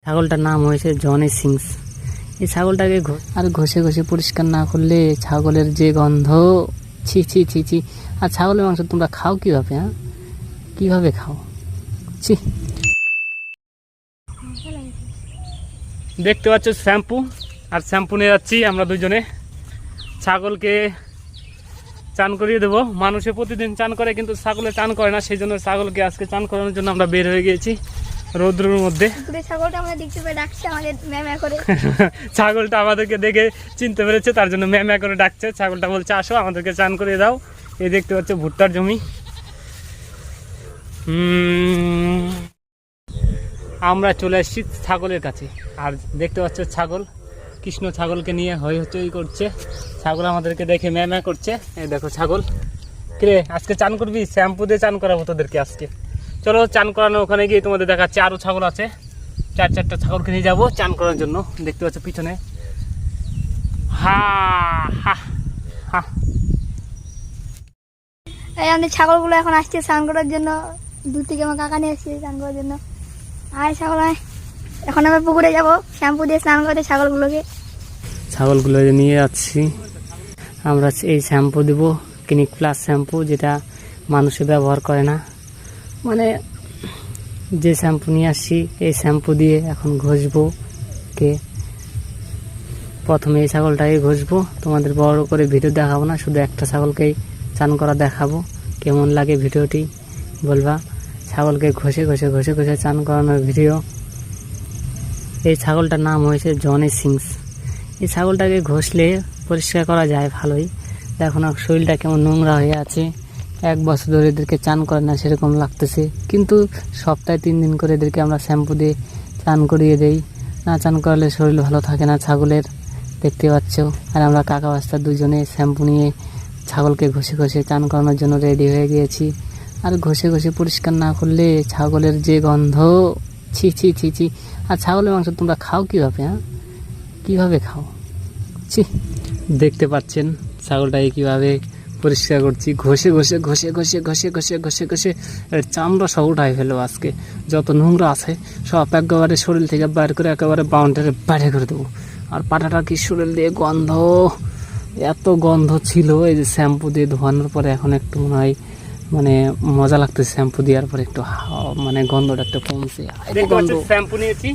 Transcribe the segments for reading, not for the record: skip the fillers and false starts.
ছাগলটার নাম হয়েছে Johnny sings. এই ছাগলটাকে আর ঘষে ঘষে পরিষ্কার না করলে ছাগলের যে গন্ধ, ছি ছি ছি ছি। আর ছাগলের মাংস তোমরা খাও কিভাবে? হ্যাঁ, কিভাবে খাও? ছি। দেখতে পাচ্ছ শ্যাম্পু, আর শ্যাম্পু নিয়ে যাচ্ছি আমরা দুজনে। ছাগলকে চান করিয়ে দেবো। মানুষে প্রতিদিন চান করে, কিন্তু ছাগলে চান করে না। সেই জন্য ছাগলকে আজকে চান করানোর জন্য আমরা বের হয়ে গিয়েছি রৌদ্রের মধ্যে। ছাগলটা আমাদেরকে দেখে চিনতে পেরেছে, তার জন্য ম্যাম করে ডাকছে। ছাগলটা বলছে আসো আমাদেরকে চান করিয়ে দাও। এই দেখতে পাচ্ছ ভুট্টার জমি। আমরা চলে এসেছি ছাগলের কাছে। আর দেখতে পাচ্ছ ছাগল, কৃষ্ণ ছাগলকে নিয়ে হইচই করছে। ছাগল আমাদেরকে দেখে ম্যাম করছে। এই দেখো ছাগল। কিরে আজকে চান করবি? শ্যাম্পু দিয়ে চান করাবো তোদেরকে আজকে। চলো চান করানো, ওখানে গিয়ে তোমাদের দেখাচ্ছে। আরও ছাগল আছে, 4-4টা ছাগলকে নিয়ে যাবো চান করার জন্য। দেখতে পাচ্ছ পিছনে। হা হা হা। এই আমাদের ছাগলগুলো এখন আসছে স্নান করার জন্য। দূর থেকে আমার কাকা নিয়ে এসছে স্নান করার জন্য। আয় ছাগল আয়। এখন আমরা পুকুরে যাবো শ্যাম্পু দিয়ে স্নান করতে ছাগলগুলো নিয়ে যাচ্ছি আমরা। এই শ্যাম্পু দিব, ক্লিনিক প্লাস শ্যাম্পু, যেটা মানুষে ব্যবহার করে না। মানে যে শ্যাম্পু নিয়ে আসছি এই শ্যাম্পু দিয়ে এখন ঘষবো। প্রথমে এই ছাগলটাকে ঘষবো। তোমাদের বড় করে ভিডিও দেখাবো না, শুধু একটা ছাগলকেই চান করা দেখাবো। কেমন লাগে ভিডিওটি বলবা। ছাগলকে ঘষে ঘষে ঘষে ঘষে চান করানোর ভিডিও। এই ছাগলটার নাম হয়েছে জনি সিংস। এই ছাগলটাকে ঘষলে পরিষ্কার করা যায় ভালোই। দেখো না শরীরটা কেমন নোংরা হয়ে আছে। 1 বছর ধরে এদেরকে চান করে না সেরকম লাগতেছে, কিন্তু সপ্তাহে 3 দিন করে এদেরকে আমরা শ্যাম্পু দিয়ে চান করিয়ে দেই। না চান করালে শরীর ভালো থাকে না ছাগলের, দেখতে পাচ্ছ। আর আমরা কাকা বাস্তা দুজনে শ্যাম্পু নিয়ে ছাগলকে ঘষে ঘষে চান করানোর জন্য রেডি হয়ে গিয়েছি। আর ঘষে ঘষে পরিষ্কার না করলে ছাগলের যে গন্ধ, ছি ছি ছি ছি। আর ছাগলের মাংস তোমরা খাও কিভাবে? হ্যাঁ, কিভাবে খাও? ছি। দেখতে পাচ্ছেন ছাগলটাকে কিভাবে পরিষ্কার করছি। ঘষে ঘষে ঘষে ঘষে ঘষে ঘষে ঘষে ঘষে চামড়া সব উঠাই ফেলো আজকে। যত নোংরা আছে সব একেবারে শরীর থেকে বাইর করে একেবারে বাউন্ডারি বাইরে করে দেবো। আর পাটাটা কি শরীর দিয়ে গন্ধ, এত গন্ধ ছিল। এই যে শ্যাম্পু দিয়ে ধোয়ানোর পরে এখন একটু মনে হয় মানে মজা লাগতেছে। শ্যাম্পু দেওয়ার পরে একটু মানে গন্ধটা একটু কমছে। শ্যাম্পু নিয়েছি।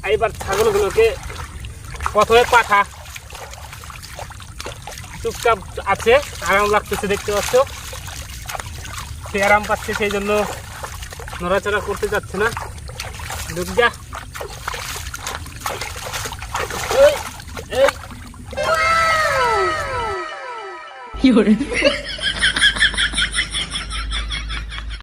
এইবার ছাগলগুলোকে প্রথমে পাঠা চুপচাপ আছে, আরাম লাগতেছে দেখতে পাচ্ছ। সে আরাম পাচ্ছে, সেই জন্য নড়াচড়া করতে যাচ্ছে না। ঢুক যা। এই